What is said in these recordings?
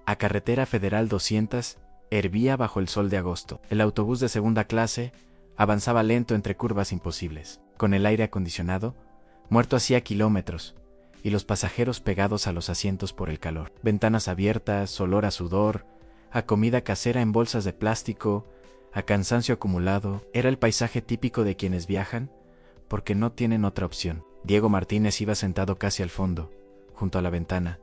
A Carretera Federal 200 hervía bajo el sol de agosto. El autobús de segunda clase avanzaba lento entre curvas imposibles. Con el aire acondicionado, muerto hacía kilómetros, y los pasajeros pegados a los asientos por el calor. Ventanas abiertas, olor a sudor, a comida casera en bolsas de plástico, a cansancio acumulado. Era el paisaje típico de quienes viajan porque no tienen otra opción. Diego Martínez iba sentado casi al fondo, junto a la ventana.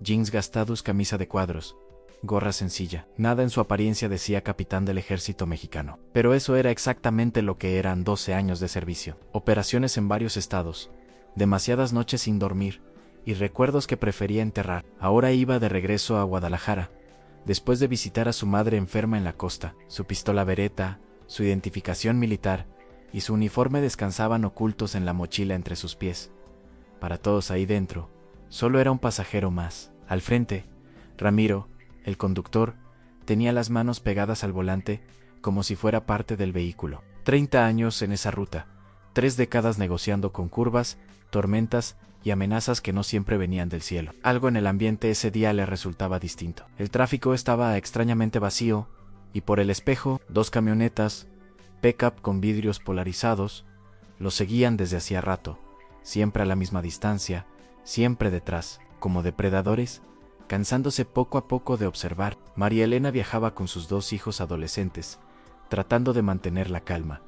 Jeans gastados, camisa de cuadros, gorra sencilla. Nada en su apariencia decía capitán del ejército mexicano. Pero eso era exactamente lo que eran 12 años de servicio. Operaciones en varios estados, demasiadas noches sin dormir, y recuerdos que prefería enterrar. Ahora iba de regreso a Guadalajara, después de visitar a su madre enferma en la costa. Su pistola Beretta, su identificación militar y su uniforme descansaban ocultos en la mochila entre sus pies. Para todos ahí dentro, solo era un pasajero más. Al frente, Ramiro, el conductor, tenía las manos pegadas al volante como si fuera parte del vehículo. 30 años en esa ruta, 3 décadas negociando con curvas, tormentas y amenazas que no siempre venían del cielo. Algo en el ambiente ese día le resultaba distinto. El tráfico estaba extrañamente vacío, y por el espejo, 2 camionetas, pick-up con vidrios polarizados, lo seguían desde hacía rato, siempre a la misma distancia, siempre detrás, como depredadores, cansándose poco a poco de observar. María Elena viajaba con sus 2 hijos adolescentes, tratando de mantener la calma.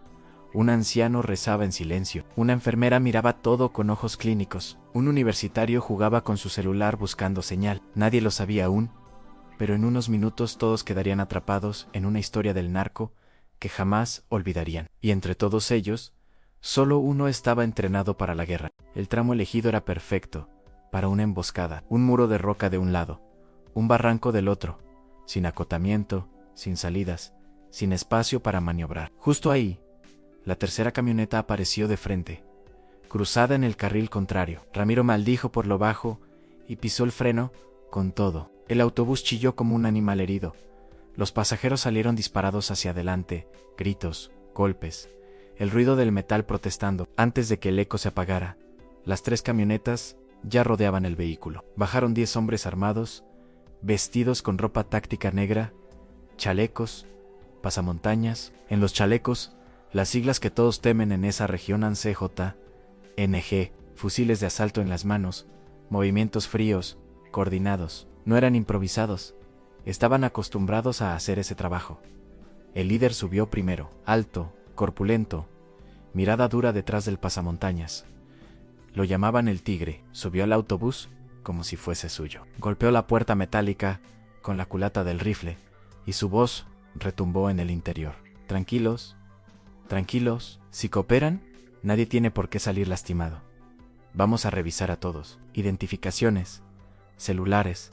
Un anciano rezaba en silencio, una enfermera miraba todo con ojos clínicos, un universitario jugaba con su celular buscando señal. Nadie lo sabía aún, pero en unos minutos todos quedarían atrapados en una historia del narco que jamás olvidarían. Y entre todos ellos, solo uno estaba entrenado para la guerra. El tramo elegido era perfecto para una emboscada. Un muro de roca de un lado, un barranco del otro, sin acotamiento, sin salidas, sin espacio para maniobrar. Justo ahí, la tercera camioneta apareció de frente, cruzada en el carril contrario. Ramiro maldijo por lo bajo y pisó el freno con todo. El autobús chilló como un animal herido. Los pasajeros salieron disparados hacia adelante, gritos, golpes, el ruido del metal protestando. Antes de que el eco se apagara, las 3 camionetas ya rodeaban el vehículo. Bajaron 10 hombres armados, vestidos con ropa táctica negra, chalecos, pasamontañas. En los chalecos, las siglas que todos temen en esa región: ANCJ, NG, fusiles de asalto en las manos, movimientos fríos, coordinados. No eran improvisados, estaban acostumbrados a hacer ese trabajo. El líder subió primero, alto, corpulento, mirada dura detrás del pasamontañas. Lo llamaban el Tigre. Subió al autobús como si fuese suyo. Golpeó la puerta metálica con la culata del rifle y su voz retumbó en el interior. Tranquilos, tranquilos, si cooperan, nadie tiene por qué salir lastimado. Vamos a revisar a todos. Identificaciones, celulares,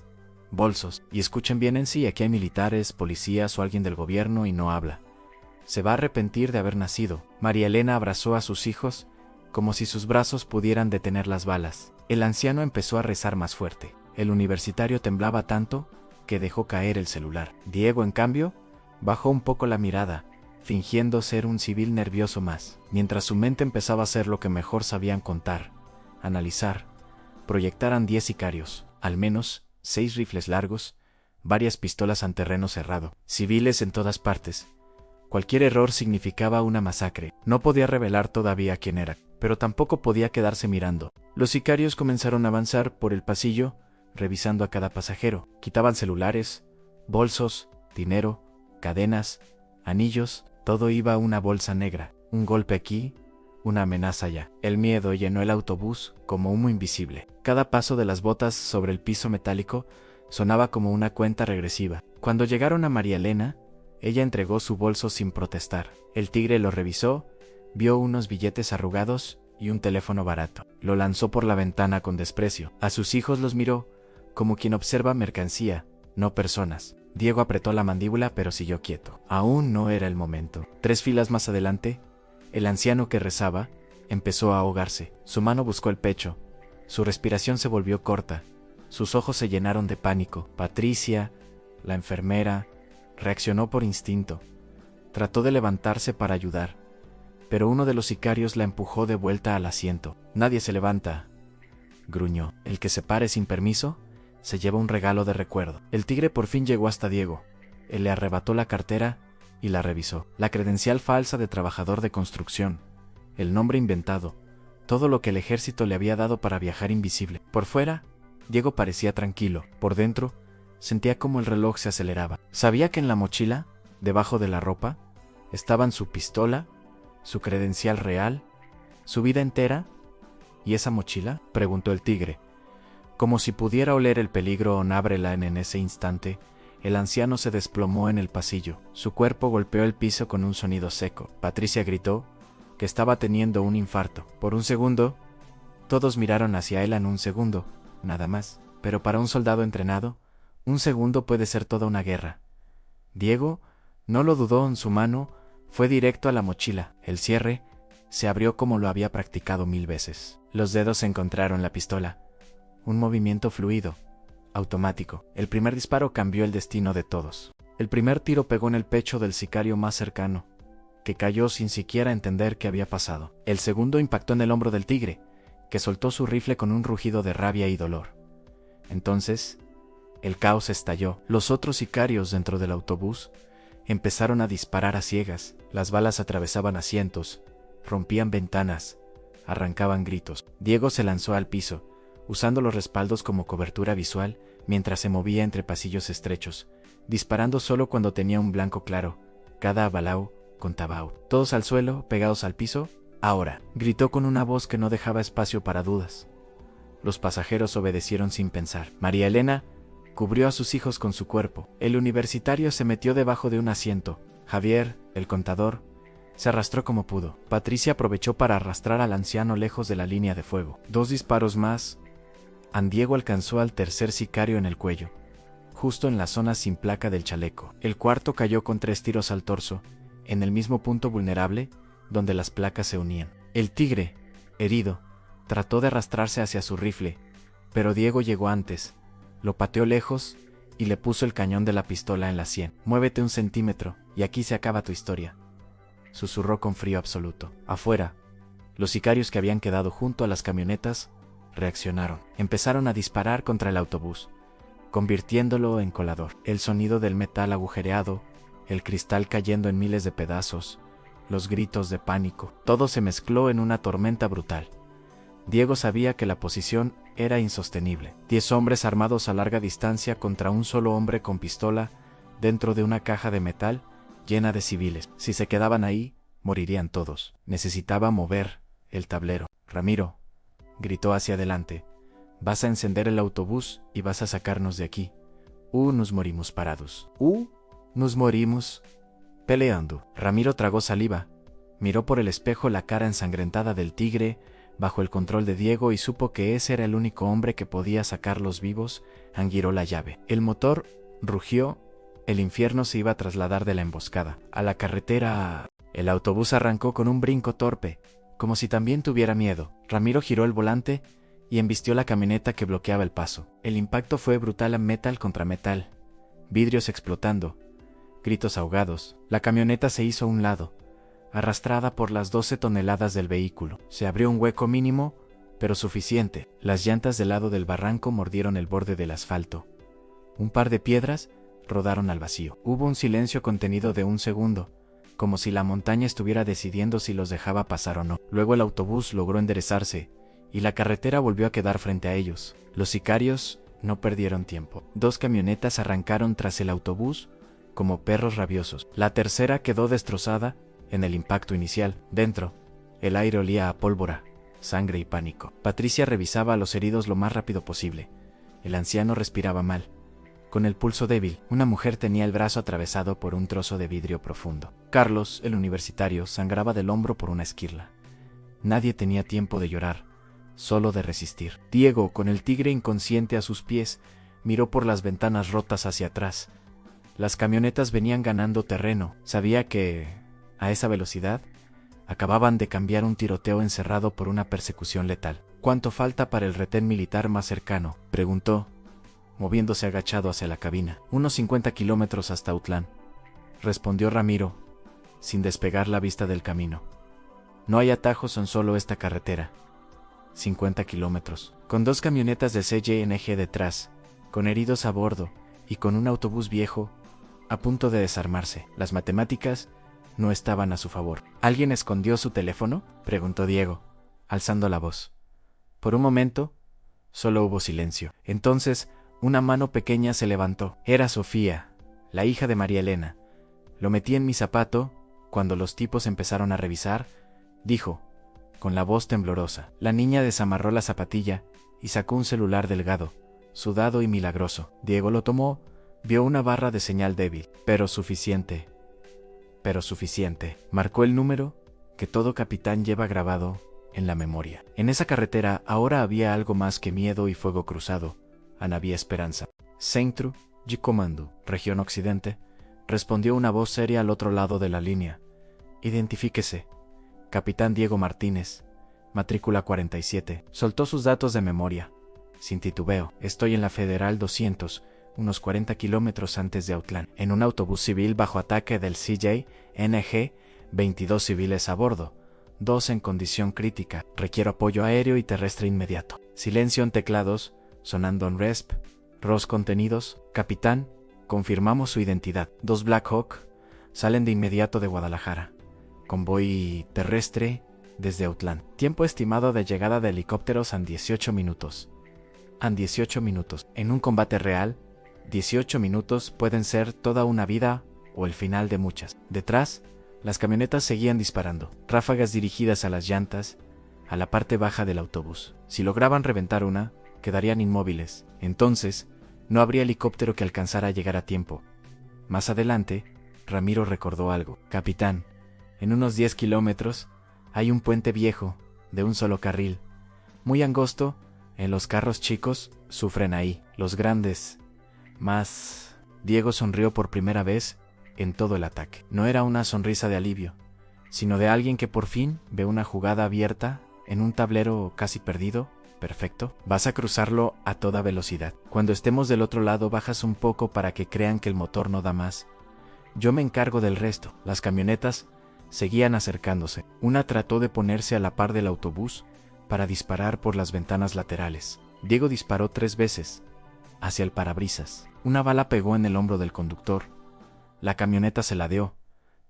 bolsos. Y escuchen bien en sí, aquí hay militares, policías o alguien del gobierno y no habla. Se va a arrepentir de haber nacido. María Elena abrazó a sus hijos como si sus brazos pudieran detener las balas. El anciano empezó a rezar más fuerte. El universitario temblaba tanto que dejó caer el celular. Diego, en cambio, bajó un poco la mirada, fingiendo ser un civil nervioso más, mientras su mente empezaba a hacer lo que mejor sabían: contar, analizar. Proyectaran 10 sicarios, al menos 6 rifles largos, varias pistolas en terreno cerrado, civiles en todas partes. Cualquier error significaba una masacre. No podía revelar todavía quién era, pero tampoco podía quedarse mirando. Los sicarios comenzaron a avanzar por el pasillo, revisando a cada pasajero. Quitaban celulares, bolsos, dinero, cadenas, anillos. Todo iba a una bolsa negra. Un golpe aquí, una amenaza allá. El miedo llenó el autobús como humo invisible. Cada paso de las botas sobre el piso metálico sonaba como una cuenta regresiva. Cuando llegaron a María Elena, ella entregó su bolso sin protestar. El Tigre lo revisó, vio unos billetes arrugados y un teléfono barato. Lo lanzó por la ventana con desprecio. A sus hijos los miró como quien observa mercancía, no personas. Diego apretó la mandíbula pero siguió quieto. Aún no era el momento. 3 filas más adelante, el anciano que rezaba empezó a ahogarse. Su mano buscó el pecho. Su respiración se volvió corta. Sus ojos se llenaron de pánico. Patricia, la enfermera, reaccionó por instinto. Trató de levantarse para ayudar, pero uno de los sicarios la empujó de vuelta al asiento. «Nadie se levanta», gruñó. «¿El que se pare sin permiso? se lleva un regalo de recuerdo. El tigre por fin llegó hasta Diego. Él le arrebató la cartera y la revisó. La credencial falsa de trabajador de construcción, el nombre inventado, todo lo que el ejército le había dado para viajar invisible. Por fuera, Diego parecía tranquilo. Por dentro, sentía como el reloj se aceleraba. Sabía que en la mochila, debajo de la ropa, estaban su pistola, su credencial real, su vida entera. ¿Y esa mochila?, preguntó el tigre. Como si pudiera oler el peligro o Nabrelain en ese instante, el anciano se desplomó en el pasillo. Su cuerpo golpeó el piso con un sonido seco. Patricia gritó que estaba teniendo un infarto. Por un segundo, todos miraron hacia él. En un segundo, nada más. Pero para un soldado entrenado, un segundo puede ser toda una guerra. Diego no lo dudó. En su mano fue directo a la mochila. El cierre se abrió como lo había practicado 1000 veces. Los dedos encontraron la pistola. Un movimiento fluido, automático. El primer disparo cambió el destino de todos. El primer tiro pegó en el pecho del sicario más cercano, que cayó sin siquiera entender qué había pasado. El segundo impactó en el hombro del tigre, que soltó su rifle con un rugido de rabia y dolor. Entonces, el caos estalló. Los otros sicarios dentro del autobús empezaron a disparar a ciegas. Las balas atravesaban asientos, rompían ventanas, arrancaban gritos. Diego se lanzó al piso, usando los respaldos como cobertura visual, mientras se movía entre pasillos estrechos, disparando solo cuando tenía un blanco claro. Cada balao contaba. Todos al suelo, pegados al piso. Ahora, gritó con una voz que no dejaba espacio para dudas. Los pasajeros obedecieron sin pensar. María Elena cubrió a sus hijos con su cuerpo. El universitario se metió debajo de un asiento. Javier, el contador, se arrastró como pudo. Patricia aprovechó para arrastrar al anciano lejos de la línea de fuego. 2 disparos más. Diego alcanzó al tercer sicario en el cuello, justo en la zona sin placa del chaleco. El cuarto cayó con 3 tiros al torso, en el mismo punto vulnerable donde las placas se unían. El tigre, herido, trató de arrastrarse hacia su rifle, pero Diego llegó antes, lo pateó lejos y le puso el cañón de la pistola en la sien. «Muévete 1 centímetro y aquí se acaba tu historia», susurró con frío absoluto. Afuera, los sicarios que habían quedado junto a las camionetas reaccionaron. Empezaron a disparar contra el autobús, convirtiéndolo en colador. El sonido del metal agujereado, el cristal cayendo en miles de pedazos, los gritos de pánico, todo se mezcló en una tormenta brutal. Diego sabía que la posición era insostenible. 10 hombres armados a larga distancia contra un solo hombre con pistola dentro de una caja de metal llena de civiles. Si se quedaban ahí, morirían todos. Necesitaba mover el tablero. «Ramiro», gritó hacia adelante, «vas a encender el autobús y vas a sacarnos de aquí. Nos morimos parados. Nos morimos peleando». Ramiro tragó saliva, miró por el espejo la cara ensangrentada del tigre bajo el control de Diego y supo que ese era el único hombre que podía sacarlos vivos. Giró la llave. El motor rugió. El infierno se iba a trasladar de la emboscada a la carretera. El autobús arrancó con un brinco torpe, como si también tuviera miedo. Ramiro giró el volante y embistió la camioneta que bloqueaba el paso. El impacto fue brutal, metal contra metal, vidrios explotando, gritos ahogados. La camioneta se hizo a un lado, arrastrada por las 12 toneladas del vehículo. Se abrió un hueco mínimo, pero suficiente. Las llantas del lado del barranco mordieron el borde del asfalto. Un par de piedras rodaron al vacío. Hubo un silencio contenido de 1 segundo, como si la montaña estuviera decidiendo si los dejaba pasar o no. Luego el autobús logró enderezarse, y la carretera volvió a quedar frente a ellos. Los sicarios no perdieron tiempo. 2 camionetas arrancaron tras el autobús como perros rabiosos. La tercera quedó destrozada en el impacto inicial. Dentro, el aire olía a pólvora, sangre y pánico. Patricia revisaba a los heridos lo más rápido posible. El anciano respiraba mal, con el pulso débil. Una mujer tenía el brazo atravesado por un trozo de vidrio profundo. Carlos, el universitario, sangraba del hombro por una esquirla. Nadie tenía tiempo de llorar, solo de resistir. Diego, con el tigre inconsciente a sus pies, miró por las ventanas rotas hacia atrás. Las camionetas venían ganando terreno. Sabía que, a esa velocidad, acababan de cambiar un tiroteo encerrado por una persecución letal. «¿Cuánto falta para el retén militar más cercano?», preguntó, moviéndose agachado hacia la cabina. «Unos 50 kilómetros hasta Autlán», respondió Ramiro, sin despegar la vista del camino. «No hay atajos en solo esta carretera». 50 kilómetros. Con 2 camionetas de CNG detrás, con heridos a bordo y con un autobús viejo a punto de desarmarse. Las matemáticas no estaban a su favor. ¿Alguien escondió su teléfono?, preguntó Diego, alzando la voz. Por un momento, solo hubo silencio. Entonces, una mano pequeña se levantó. Era Sofía, la hija de María Elena. Lo metí en mi zapato cuando los tipos empezaron a revisar, dijo, con la voz temblorosa. La niña desamarró la zapatilla y sacó un celular delgado, sudado y milagroso. Diego lo tomó, vio una barra de señal débil, pero suficiente. Marcó el número que todo capitán lleva grabado en la memoria. En esa carretera ahora había algo más que miedo y fuego cruzado. Había esperanza. Centro y Comando, región occidente, respondió una voz seria al otro lado de la línea. Identifíquese. Capitán Diego Martínez, matrícula 47. Soltó sus datos de memoria. Sin titubeo. Estoy en la Federal 200, unos 40 kilómetros antes de Autlán, en un autobús civil bajo ataque del CJ-NG, 22 civiles a bordo, 2 en condición crítica. Requiero apoyo aéreo y terrestre inmediato. Silencio en teclados, sonando en RESP, ROS contenidos. Capitán, confirmamos su identidad. 2 Black Hawk salen de inmediato de Guadalajara. Convoy terrestre desde Autlán. Tiempo estimado de llegada de helicópteros en 18 minutos. En un combate real, 18 minutos pueden ser toda una vida o el final de muchas. Detrás, las camionetas seguían disparando, ráfagas dirigidas a las llantas, a la parte baja del autobús. Si lograban reventar una, quedarían inmóviles. Entonces, no habría helicóptero que alcanzara a llegar a tiempo. Más adelante, Ramiro recordó algo. Capitán, en unos 10 kilómetros, hay un puente viejo, de un solo carril, muy angosto. En los carros chicos sufren ahí, los grandes más. Diego sonrió por primera vez en todo el ataque. No era una sonrisa de alivio, sino de alguien que por fin ve una jugada abierta en un tablero casi perdido. Perfecto. Vas a cruzarlo a toda velocidad. Cuando estemos del otro lado bajas un poco para que crean que el motor no da más. Yo me encargo del resto. Las camionetas seguían acercándose. Una trató de ponerse a la par del autobús para disparar por las ventanas laterales. Diego disparó 3 veces hacia el parabrisas. Una bala pegó en el hombro del conductor. La camioneta se ladeó.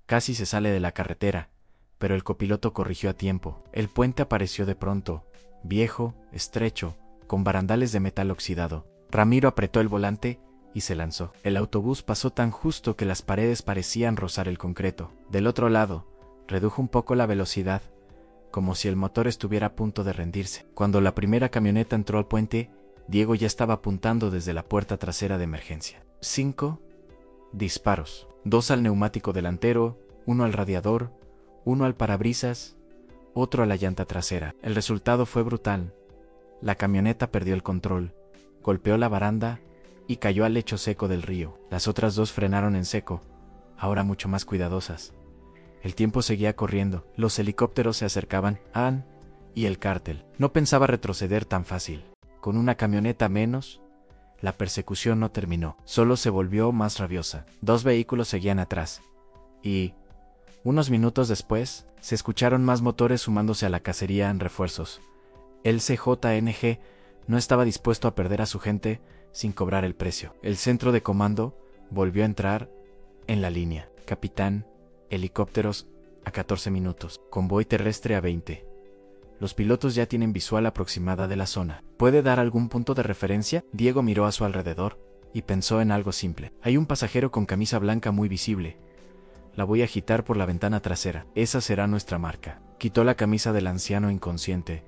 Casi se sale de la carretera, pero el copiloto corrigió a tiempo. El puente apareció de pronto, viejo, estrecho, con barandales de metal oxidado. Ramiro apretó el volante y se lanzó. El autobús pasó tan justo que las paredes parecían rozar el concreto. Del otro lado, redujo un poco la velocidad, como si el motor estuviera a punto de rendirse. Cuando la primera camioneta entró al puente, Diego ya estaba apuntando desde la puerta trasera de emergencia. 5 disparos. 2 al neumático delantero, 1 al radiador, 1 al parabrisas, otro a la llanta trasera. El resultado fue brutal. La camioneta perdió el control, golpeó la baranda y cayó al lecho seco del río. Las otras 2 frenaron en seco, ahora mucho más cuidadosas. El tiempo seguía corriendo, los helicópteros se acercaban, Ann y el cártel. No pensaba retroceder tan fácil. Con una camioneta menos, la persecución no terminó, solo se volvió más rabiosa. 2 vehículos seguían atrás, y, unos minutos después, se escucharon más motores sumándose a la cacería en refuerzos. El CJNG no estaba dispuesto a perder a su gente sin cobrar el precio. El centro de comando volvió a entrar en la línea. Capitán, helicópteros a 14 minutos, convoy terrestre a 20. Los pilotos ya tienen visual aproximada de la zona. ¿Puede dar algún punto de referencia? Diego miró a su alrededor y pensó en algo simple. Hay un pasajero con camisa blanca muy visible. La voy a agitar por la ventana trasera. Esa será nuestra marca. Quitó la camisa del anciano inconsciente.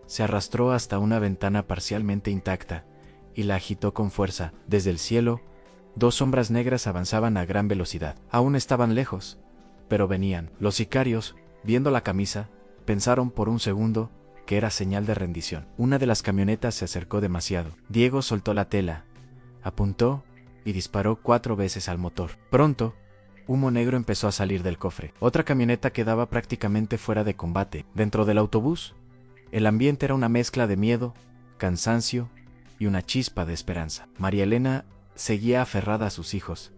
Se arrastró hasta una ventana parcialmente intacta y la agitó con fuerza. Desde el cielo, 2 sombras negras avanzaban a gran velocidad. Aún estaban lejos, pero venían. Los sicarios, viendo la camisa, pensaron por un segundo que era señal de rendición. Una de las camionetas se acercó demasiado. Diego soltó la tela, apuntó y disparó 4 veces al motor. Pronto, humo negro empezó a salir del cofre. Otra camioneta quedaba prácticamente fuera de combate. Dentro del autobús, el ambiente era una mezcla de miedo, cansancio y una chispa de esperanza. María Elena seguía aferrada a sus hijos,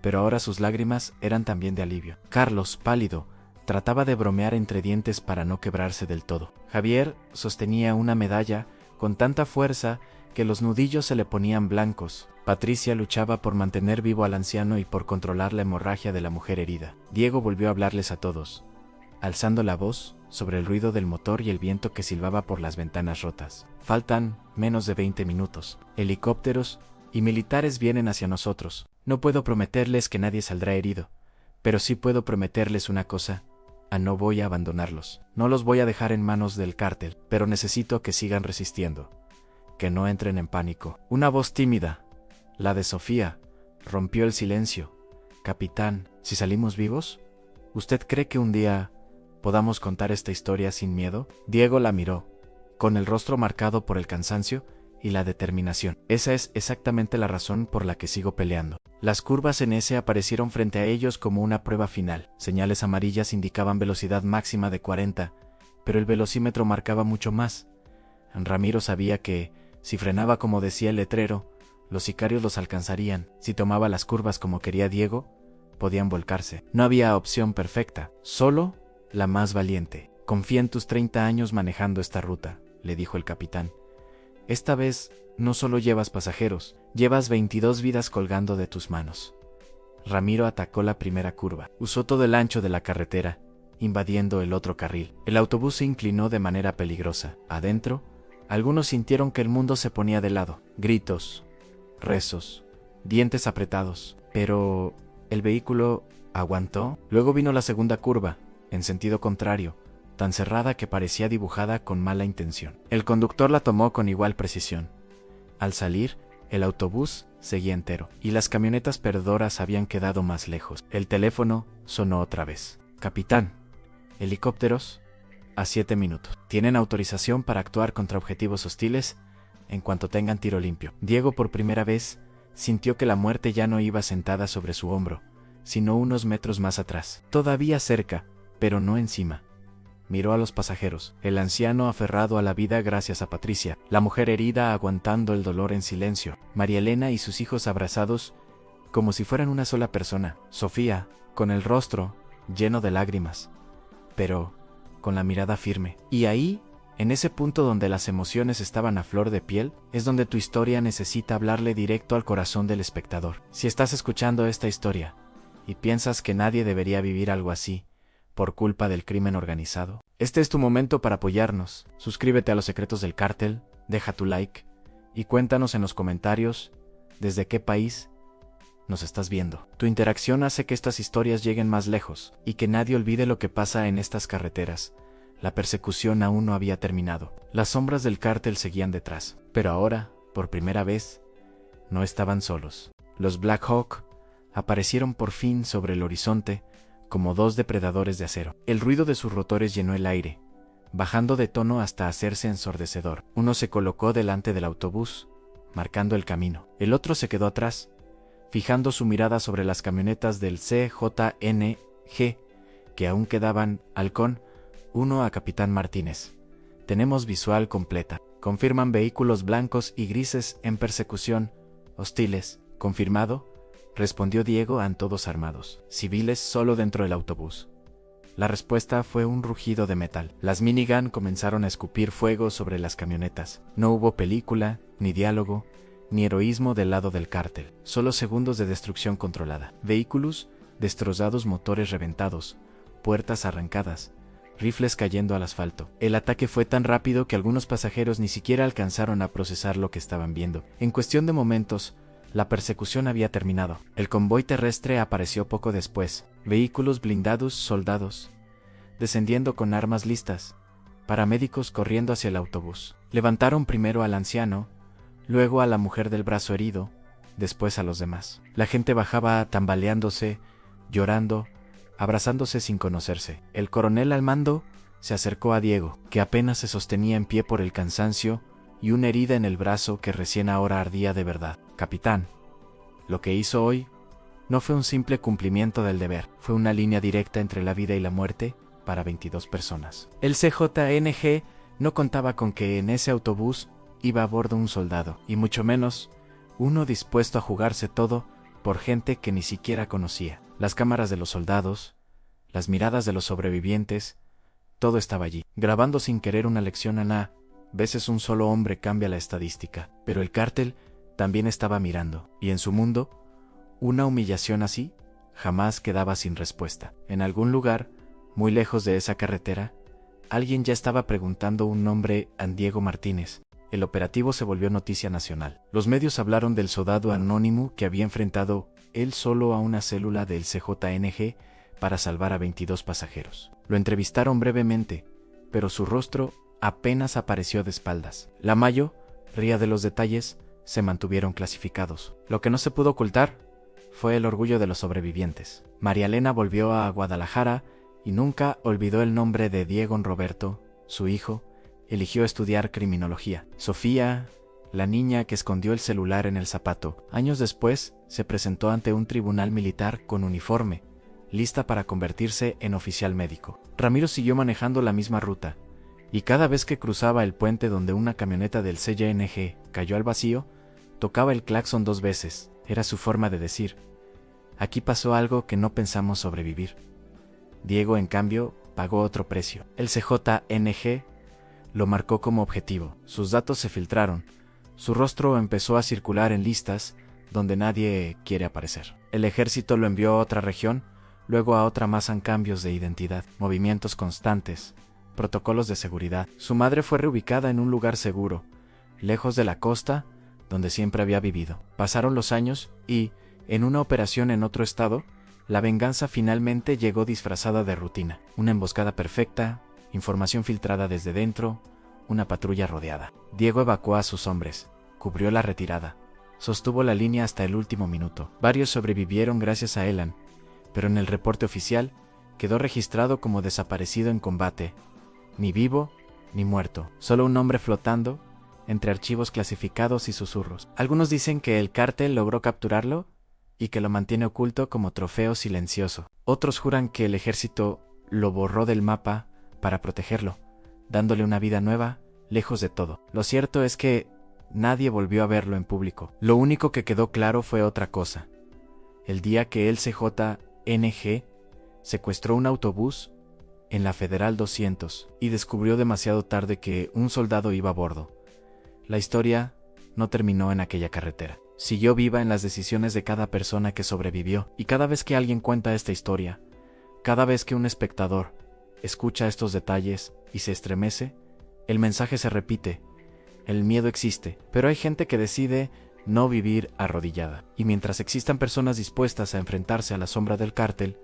pero ahora sus lágrimas eran también de alivio. Carlos, pálido, trataba de bromear entre dientes para no quebrarse del todo. Javier sostenía una medalla con tanta fuerza que los nudillos se le ponían blancos. Patricia luchaba por mantener vivo al anciano y por controlar la hemorragia de la mujer herida. Diego volvió a hablarles a todos, alzando la voz sobre el ruido del motor y el viento que silbaba por las ventanas rotas. Faltan menos de 20 minutos. Helicópteros y militares vienen hacia nosotros. No puedo prometerles que nadie saldrá herido, pero sí puedo prometerles una cosa: no voy a abandonarlos. No los voy a dejar en manos del cártel, pero necesito que sigan resistiendo, que no entren en pánico. Una voz tímida, la de Sofía, rompió el silencio. Capitán, si salimos vivos, ¿usted cree que un día podamos contar esta historia sin miedo? Diego la miró, con el rostro marcado por el cansancio y la determinación. Esa es exactamente la razón por la que sigo peleando. Las curvas en S aparecieron frente a ellos como una prueba final. Señales amarillas indicaban velocidad máxima de 40, pero el velocímetro marcaba mucho más. Ramiro sabía que, si frenaba como decía el letrero, los sicarios los alcanzarían. Si tomaba las curvas como quería Diego, podían volcarse. No había opción perfecta, solo la más valiente. Confía en tus 30 años manejando esta ruta, le dijo el capitán. Esta vez no solo llevas pasajeros, llevas 22 vidas colgando de tus manos. Ramiro atacó la primera curva. Usó todo el ancho de la carretera, invadiendo el otro carril. El autobús se inclinó de manera peligrosa. Adentro, algunos sintieron que el mundo se ponía de lado. Gritos, rezos, dientes apretados. Pero el vehículo aguantó. Luego vino la segunda curva, en sentido contrario, tan cerrada que parecía dibujada con mala intención. El conductor la tomó con igual precisión. Al salir, el autobús seguía entero, y las camionetas perdedoras habían quedado más lejos. El teléfono sonó otra vez. Capitán, helicópteros, a 7 minutos. Tienen autorización para actuar contra objetivos hostiles en cuanto tengan tiro limpio. Diego por primera vez sintió que la muerte ya no iba sentada sobre su hombro, sino unos metros más atrás. Todavía cerca, pero no encima. Miró a los pasajeros, el anciano aferrado a la vida gracias a Patricia, la mujer herida aguantando el dolor en silencio, María Elena y sus hijos abrazados como si fueran una sola persona, Sofía, con el rostro lleno de lágrimas, pero con la mirada firme. Y ahí, en ese punto donde las emociones estaban a flor de piel, es donde tu historia necesita hablarle directo al corazón del espectador. Si estás escuchando esta historia y piensas que nadie debería vivir algo así, por culpa del crimen organizado, este es tu momento para apoyarnos. Suscríbete a Los Secretos del Cártel, deja tu like y cuéntanos en los comentarios desde qué país nos estás viendo. Tu interacción hace que estas historias lleguen más lejos y que nadie olvide lo que pasa en estas carreteras. La persecución aún no había terminado. Las sombras del cártel seguían detrás, pero ahora, por primera vez, no estaban solos. Los Black Hawk aparecieron por fin sobre el horizonte como dos depredadores de acero. El ruido de sus rotores llenó el aire, bajando de tono hasta hacerse ensordecedor. Uno se colocó delante del autobús, marcando el camino. El otro se quedó atrás, fijando su mirada sobre las camionetas del CJNG, que aún quedaban. Halcón 1 a Capitán Martínez. Tenemos visual completa. Confirman vehículos blancos y grises en persecución. Hostiles. Confirmado, respondió Diego a todos armados. Civiles solo dentro del autobús. La respuesta fue un rugido de metal. Las minigun comenzaron a escupir fuego sobre las camionetas. No hubo película, ni diálogo, ni heroísmo del lado del cártel. Solo segundos de destrucción controlada. Vehículos destrozados, motores reventados, puertas arrancadas, rifles cayendo al asfalto. El ataque fue tan rápido que algunos pasajeros ni siquiera alcanzaron a procesar lo que estaban viendo. En cuestión de momentos, la persecución había terminado. El convoy terrestre apareció poco después. Vehículos blindados, soldados descendiendo con armas listas, paramédicos corriendo hacia el autobús. Levantaron primero al anciano, luego a la mujer del brazo herido, después a los demás. La gente bajaba tambaleándose, llorando, abrazándose sin conocerse. El coronel al mando se acercó a Diego, que apenas se sostenía en pie por el cansancio y una herida en el brazo que recién ahora ardía de verdad. Capitán, lo que hizo hoy no fue un simple cumplimiento del deber, fue una línea directa entre la vida y la muerte para 22 personas. El CJNG no contaba con que en ese autobús iba a bordo un soldado, y mucho menos uno dispuesto a jugarse todo por gente que ni siquiera conocía. Las cámaras de los soldados, las miradas de los sobrevivientes, todo estaba allí, grabando sin querer una lección a veces un solo hombre cambia la estadística, pero el cártel también estaba mirando, y en su mundo, una humillación así jamás quedaba sin respuesta. En algún lugar, muy lejos de esa carretera, alguien ya estaba preguntando un nombre a Diego Martínez. El operativo se volvió noticia nacional. Los medios hablaron del soldado anónimo que había enfrentado él solo a una célula del CJNG para salvar a 22 pasajeros. Lo entrevistaron brevemente, pero su rostro apenas apareció de espaldas. La Mayo, ría de los detalles, se mantuvieron clasificados. Lo que no se pudo ocultar fue el orgullo de los sobrevivientes. María Elena volvió a Guadalajara y nunca olvidó el nombre de Diego Roberto, su hijo. Eligió estudiar criminología. Sofía, la niña que escondió el celular en el zapato, años después se presentó ante un tribunal militar con uniforme, lista para convertirse en oficial médico. Ramiro siguió manejando la misma ruta, y cada vez que cruzaba el puente donde una camioneta del CJNG cayó al vacío, tocaba el claxon 2 veces. Era su forma de decir: aquí pasó algo que no pensamos sobrevivir. Diego, en cambio, pagó otro precio. El CJNG lo marcó como objetivo. Sus datos se filtraron. Su rostro empezó a circular en listas donde nadie quiere aparecer. El ejército lo envió a otra región, luego a otra más en cambios de identidad, movimientos constantes, protocolos de seguridad. Su madre fue reubicada en un lugar seguro, lejos de la costa, donde siempre había vivido. Pasaron los años y, en una operación en otro estado, la venganza finalmente llegó disfrazada de rutina. Una emboscada perfecta, información filtrada desde dentro, una patrulla rodeada. Diego evacuó a sus hombres, cubrió la retirada, sostuvo la línea hasta el último minuto. Varios sobrevivieron gracias a Elan, pero en el reporte oficial quedó registrado como desaparecido en combate, ni vivo ni muerto, solo un nombre flotando entre archivos clasificados y susurros. Algunos dicen que el cártel logró capturarlo y que lo mantiene oculto como trofeo silencioso. Otros juran que el ejército lo borró del mapa para protegerlo, dándole una vida nueva, lejos de todo. Lo cierto es que nadie volvió a verlo en público. Lo único que quedó claro fue otra cosa. El día que el CJNG secuestró un autobús en la Federal 200 y descubrió demasiado tarde que un soldado iba a bordo. La historia no terminó en aquella carretera. Siguió viva en las decisiones de cada persona que sobrevivió, y cada vez que alguien cuenta esta historia, cada vez que un espectador escucha estos detalles y se estremece, el mensaje se repite: el miedo existe, pero hay gente que decide no vivir arrodillada. Y mientras existan personas dispuestas a enfrentarse a la sombra del cártel,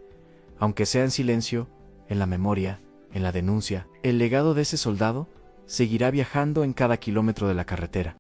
aunque sea en silencio, en la memoria, en la denuncia, el legado de ese soldado seguirá viajando en cada kilómetro de la carretera.